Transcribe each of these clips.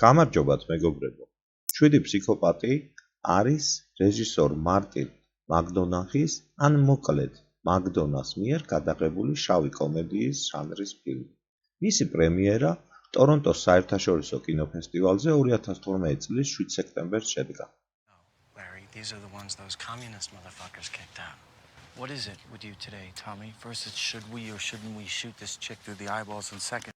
გამარჯობათ მეგობრებო. 7 ფსიქოპატი არის რეჟისორ მარტინ მაკდონაჰის ან მოკლედ მაკდონას მიერ გადაღებული შავი კომედიის ჟანრის ფილმი. მისი პრემიერა ტორონტოს საერთაშორისო კინოფესტივალზე 2018 წლის 7 სექტემბერს შედგა. Larry, these are the ones those communist motherfuckers kicked out. What is it with you today, Tommy? First it's should we or shouldn't we shoot this chick through the eyeballs, and second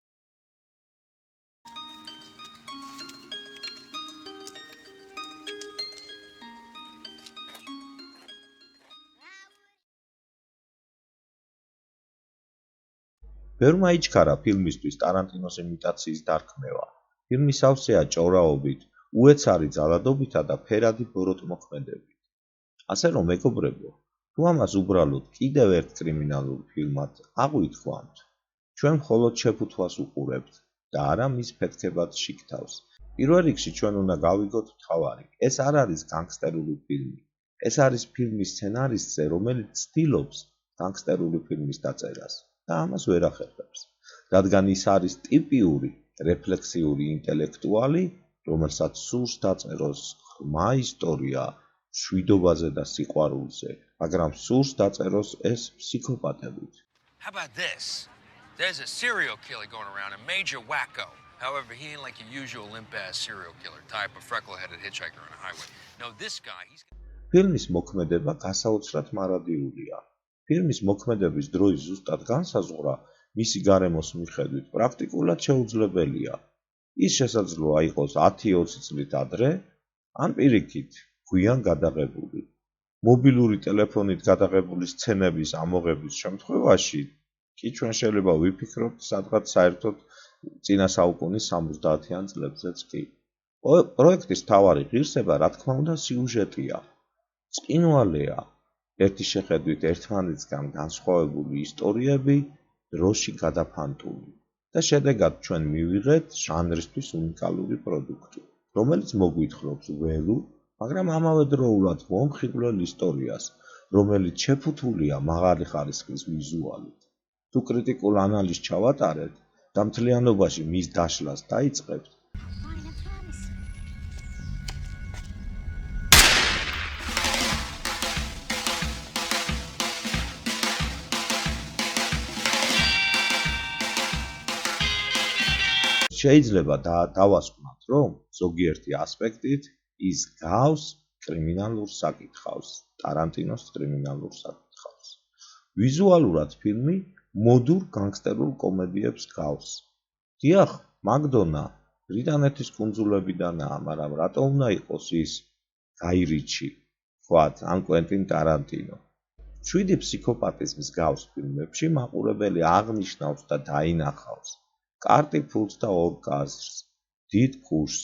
ბევრმა იჩქარა ფილმისთვის ტარანტინოს იმიტაციის დარქმევა. ფილმი სავსეა ჭორაობით, უეცარი ძალადობითა და ფერადი ბოროტმოქმედებით. ასე რომ მეგობრებო, თუ ამას უბრალოდ კიდევ ერთ კრიმინალურ ფილმად აღვიქვამთ, ჩვენ მხოლოდ შეფუთვას უყურებთ და არა მის ფეთქებად შიგთავს. პირველ რიგში ჩვენ უნდა გავიგოთ მთავარი, ეს არ არის განგსტერული ფილმი. ეს არის ფილმის სცენარისტზე, რომელიც ცდილობს განგსტერული ფილმის დაწერას. და ამას ვერ ახერხებს, რადგან ის არის ტიპიური რეფლექსიური ინტელექტუალი, რომელსაც სურს დაწეროს ღრმა ისტორია მშვიდობაზე და სიყვარულზე, მაგრამ სურს დაწეროს ეს ფსიქოპატებით. How about this? There's a serial killer going around, a major wacko. However, he ain't like your usual limp-ass serial killer type, a freckle-headed hitchhiker on a highway. No, this guy, he's... ფილმის მოქმედება გასაოცრად მარადიულია. ფილმის მოქმედების დროის ზუსტად განსაზღვრა მისი გარემოს მიხედვით პრაქტიკულად შეუძლებელია. ის შესაძლოა იყოს 10-20 წლით ადრე, ან პირიქით, გვიან გადაღებული. მობილური ტელეფონით გადაღებული სცენების ამოღების შემთხვევაში კი ჩვენ შეიძლება ვიფიქროთ სადღაც საერთოდ წინა საუკუნის 70-იან წლებზეც კი. პროექტის მთავარი ღირსება, რა თქმა უნდა, სიუჟეტია. წყინვალეა. ერთი შეხედვით ერთმანეთისგან განსხვავებული ისტორიები დროში გადაფანტული და შედეგად ჩვენ მივიღეთ ჟანრისთვის უნიკალური პროდუქტი, რომელიც მოგვითხრობს ველურ, მაგრამ ამავდროულად მომხიბვლელ ისტორიას, რომელიც შეფუთულია მაღალი ხარისხის ვიზუალით. თუ კრიტიკულ ანალიზს ჩავატარებთ და მთლიანობაში მის დაშლას დაიწყებთ, შეიძლება დავასკვნათ, რომ ზოგიერთი ასპექტით ის გავს კრიმინალურ საკითხავს, ტარანტინოს კრიმინალურ საკითხავს. ვიზუალურად ფილმი მოდურ განგსტერულ კომედიებს გავს. დიახ, მაკდონა ბრიტანეთის კუნძულებიდანაა, მაგრამ რატო უნდა იყოს ის გაი რიჩი, ვთქვათ, ან კვენტინ ტარანტინო? 7 ფსიქოპატის მსგავს ფილმებში მაყურებელი აღნიშნავს და დაინახავს კარტი ფულს და ორკაზრს, დიდ ფუშს,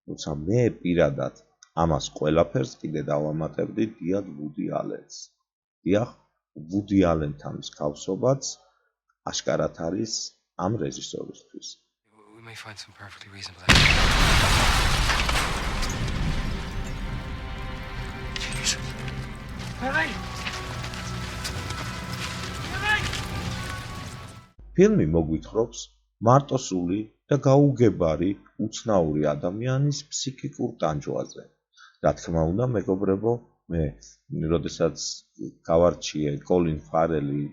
თუმცა მე პირადად ამას ყველაფერს კიდე დავამატებდი დიად ვუდი ალენს. დიახ, ვუდი ალენთან მსგავსობაც აშკარად არის ამ რეჟისორისთვის. we may find some perfectly reasonable ფილმი მოგვითხრობს მარტოსული და გაუგებარი უცნაური ადამიანის ფსიქიკურ ტანჯვაზე. რა თქმა უნდა, მეგობრებო, მე როდესაც გავარჩიე კოლინ ფარელი,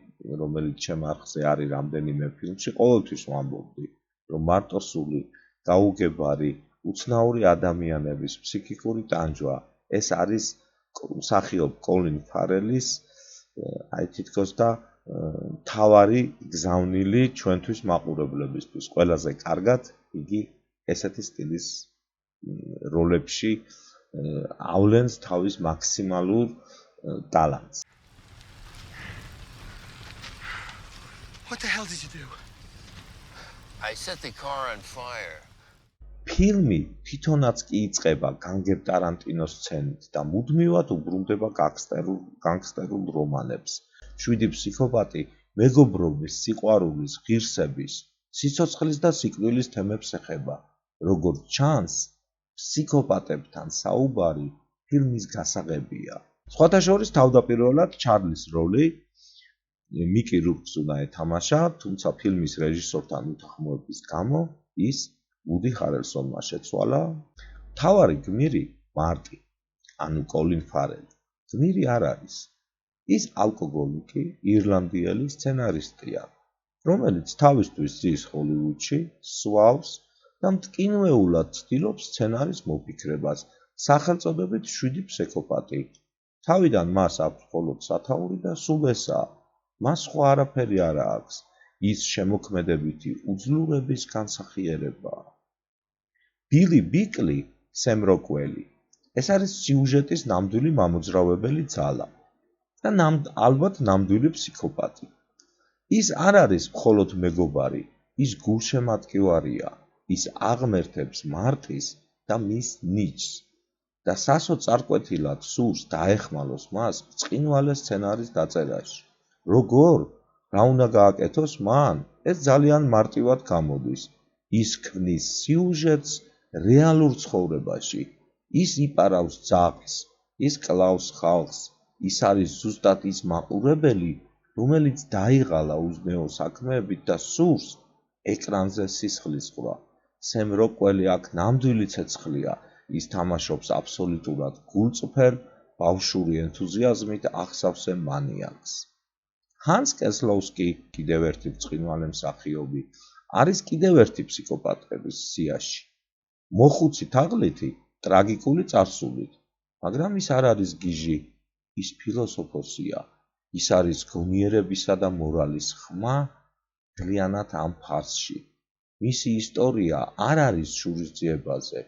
რომელიც ჩემ არხზე არის რამდენიმე ფილმში, ყოველთვის ვამბობდი, რომ მარტოსული, გაუგებარი, უცნაური ადამიანების ფსიქიკური ტანჯვა, ეს არის მსახიობ კოლინ ფარელის, აი თითქოს და თავარი გზავნილი ჩვენთვის მაყურებლებისთვის. ყველაზე კარგად იგი ესეთი სტილის როლებში ავლენს თავის მაქსიმალურ ტალანტს. What the hell did you do? I set the car on fire. ფილმი თვითონაც კი იწყება განგებ ტარანტინოს სცენით და მუდმივად უბრუნდება განგსტერულ რომანებს. 7 ფსიქოპატი მეგობრობის, სიყვარულის, ღირსების, სიცოცხლის და სიკვდილის თემებს ეხება. როგორც ჩანს, ფსიქოპატებთან საუბარი ფილმის გასაღებია. სხვათა შორის თავდაპირველად ჩარლის როლი მიკი რურკს უნდა ეთამაშა, თუმცა ფილმის რეჟისორთან უთანხმოების გამო ის ვუდი ჰარელსონმა შეცვალა მთავარი გმირი მარტი, ანუ კოლინ ფარელი. გმირი არ არის. ის ალკოგოლიკი, ირლანდიელი სცენარისტია, რომელიც თავისთვის ზის ჰოლივუდში, სვავს და მტკინვეულად ცდილობს სცენარის მოფიქრებას, სახელწოდებით 7 ფსიქოპატი. თავიდან მას აქვს მხოლოდ სათაური და სულ ესაა. მას სხვა არაფერი არ აქვს. ის შემოქმედებითი უძლურების განსახიერებაა. ბილი ბიკლი, სემ როკველი. ეს არის სიუჟეტის ნამდვილი მამოძრავებელი ძალა და ალბათ ნამდვილი ფსიქოპატი. ის არ არის მხოლოდ მეგობარი, ის გულშემატკივარია. ის აღმერთებს მარტის და მის ნიჭს და სასოწარკვეთილად სურს დაეხმალოს მას ბრწყინვალე სცენარის დაწერაში. როგორ? რა უნდა გააკეთოს მან? ეს ძალიან მარტივად გამოდის. ის ქმნის სიუჟეტს რეალურ ცხოვრებაში. ის იპარავს ძაღლს, ის კლავს ხალხს, ის არის ზუსტად ის მაყურებელი, რომელიც დაიღალა უზნეო საქმეებით და სურს ეკრანზე სისხლისღვრა. სემ როკველი აქ ნამდვილი ცეცხლია. ის თამაშობს აბსოლუტურად გულწრფელ, ბავშვური ენთუზიაზმით ახსავსე მანიაკს. ჰანს კესლოვსკი, კიდევ ერთი ბრწყინვალე მსახიობი, არის კიდევ ერთი ფსიქოპატების სიაში. მოხუცი თაღლითი, ტრაგიკული წარსულით, მაგრამ ის არ არის გიჟი, ის ფილოსოფოსია. ის არის გონიერებისა და მორალის ხმა მთლიანად ამ ფარსში. მისი ისტორია არ არის შურისძიებაზე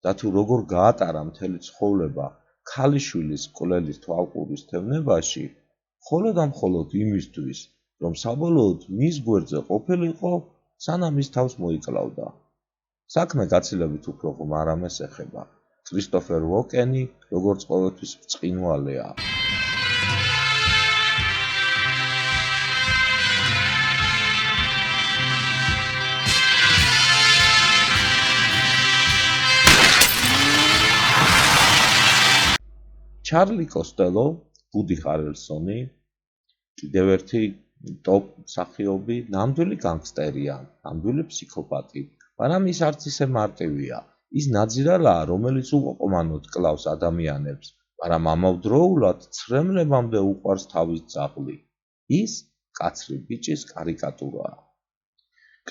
და თუ როგორ გაატარა მთელი ცხოვრება ქალიშვილის მკვლელის თვალყურის თევნებაში, მხოლოდ და მხოლოდ იმისთვის, რომ საბოლოოდ მის გვერდზე ყოფილიყო, სანამ ის თავს მოიკლავდა. საქმე გაცილებით უფრო ღრმა რამეს ეხება. კრისტოფერ უოკენი, როგორც ყოველთვის ბრწყინვალეა. ჩარლი კოსტელო, ვუდი ჰარელსონი, კიდევ ერთი ტოპ მსახიობი, ნამდვილი განგსტერია, ნამდვილი ფსიქოპატი, მაგრამ ის არც ისე მარტივია. ის ნაძირალაა, რომელიც უყოყმანოდ კლავს ადამიანებს, მაგრამ ამავდროულად ცრემლებამდე უყვარს თავის ძაღლი. ის კაცრი ბიჭის კარიკატურაა.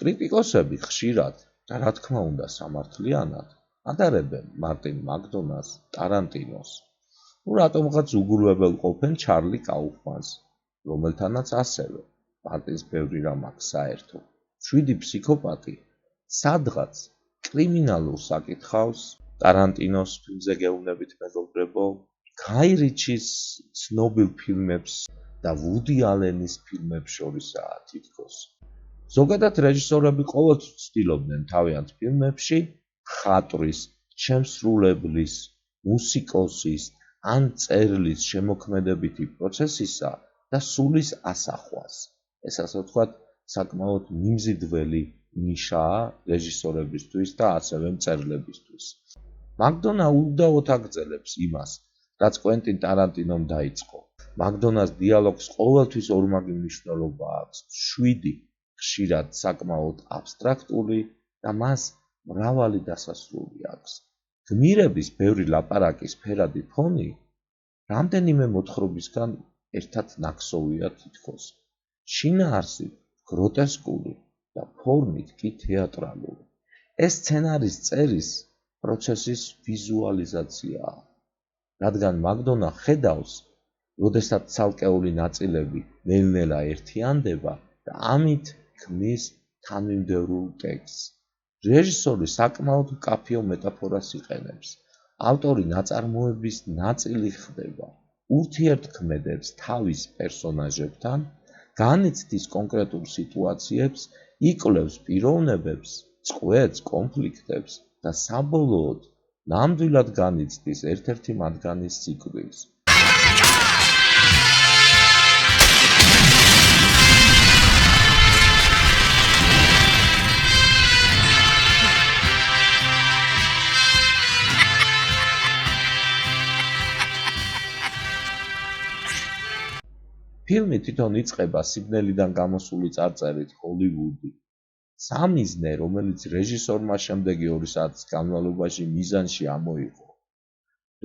კრიტიკოსები ხშირად და რა თქმა უნდა სამართლიანად ადარებენ მარტინ მაკდონას, ტარანტინოს. რატომღაც უგულებელ ყოფენ ჩარლი კაუფმანს, რომელთანაც ასევე მარტინს ბევრი რამ აქვს საერთო. 7 ფსიქოპატი სადღაც კრიმინალურ საკითხავს, ტარანტინოს ფილმზე გეუბნებით მეგობრებო, გაი რიჩის ცნობილ ფილმებს და ვუდი ალენის ფილმებს შორისაა თითქოს. ზოგადად რეჟისორები ყოველთვის ცდილობდნენ თავიანთ ფილმებში მხატვრის, შემსრულებლის, მუსიკოსის ან წერლის შემოქმედებითი პროცესისა და სულის ასახვას. ეს ასე ვთქვათ, საკმაოდ მიმზიდველი ნიშაა რეჟისორებისთვის და ასევე მწერლებისთვის. მაკდონა უდაოდ აგრძელებს იმას, რაც კვენტინ ტარანტინომ დაიწყო. მაკდონას დიალოგს ყოველთვის ორმაგი მნიშვნელობა აქვს. 7 ხშირად საკმაოდ აბსტრაქტული და მას მრავალი დასასრული აქვს. გმირების ბევრი ლაპარაკის ფერადი ფონი რამდენიმე მოთხრობისგან ერთად ნაქსოვია თითქოს. შინაარსით გროტესკული და ფორმით კი თეატრალური. ეს სცენარის წერის პროცესის ვიზუალიზაციაა, რადგან მაკდონა ხედავს, როდესაც ცალკეული ნაწილები ნელ-ნელა ერთიანდება და ამით ქმნის თანმიმდევრულ ტექსტს. რეჟისორი საკმაოდ მკაფიო მეტაფორას იყენებს. ავტორი ნაწარმოების ნაწილი ხდება, ურთიერთქმედებს თავის პერსონაჟებთან, განიცდის კონკრეტულ სიტუაციებს, იკვლევს პიროვნებებს, წყვეტს კონფლიქტებს და საბოლოოდ ნამდვილად განიცდის ერთ-ერთი მათგანის სიკვდილს. ფილმი თვითონ იწყება სიდნეიდან გამოსული წარწერით ჰოლივუდი. სამიზნე, რომელიც რეჟისორმა შემდეგი 2 საათის განმავლობაში მიზანში ამოიღო.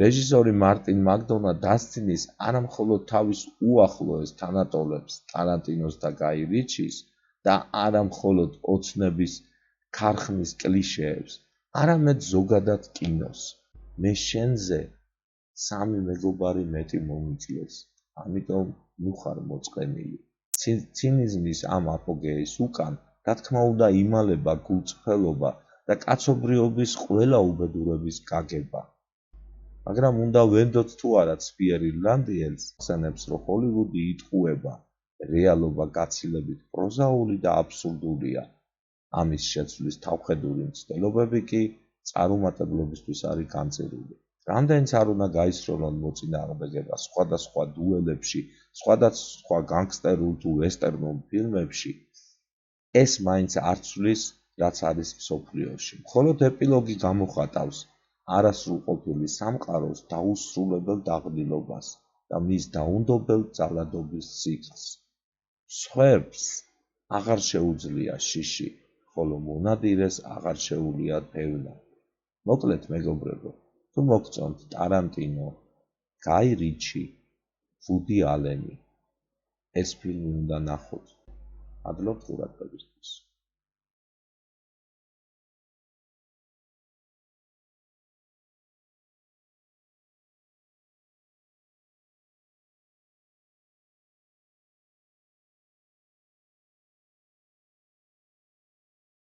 რეჟისორი მარტინ მაკდონა დასცინის არა მხოლოდ თავის უახლოეს თანატოლებს ტარანტინოს და გაი რიჩის და არა მხოლოდ ოცნების ქარხნის კლიშეებს, არამედ ზოგადად კინოს. მე შენზე 3 მეგობარი მეტი მომიწლეს, ამიტომ ნუ ხარ მოწყენილი. ცინიზმის ამ აპოგეის უკან, რა თქმა უნდა, იმალება გულწრფელობა და კაცობრიობის ყველა უბედურების გაგება. მაგრამ უნდა ვენდოთ თუ არა ცბიერ ირლანდიელს, ხსენებს, რომ ჰოლივუდი იტყუება, რეალობა გაცილებით პროზაული და აბსურდულია. ამის შეცვლის თავხედური მცდელობები კი წარუმატებლობისთვის არის განწირული. რამდენიც არ უნდა გაისროლონ მოწინააღმდეგება სხვადასხვა დუელებში, სხვადასხვა განგსტერულ თუ ვესტერნულ ფილმებში, ეს მაინც არ ცვლის, რაც არის მსოფლიოში. მხოლოდ ეპილოგი გამოხატავს არასრულყოფილი სამყაროს დაუსრულებელ დაღლილობას და მის დაუნდობელ ძალადობის ციკლს. სხვებს აღარ შეუძლია შიში, ხოლო მონადირეს აღარ შეუძლია თევნა. მოკლედ, მეგობრებო, თუ მოგწონთ ტარანტინო, გაი რიჩი, ვუდი ალენი, ეს ფილმი უნდა ნახოთ. მადლობთ ყურადღებით.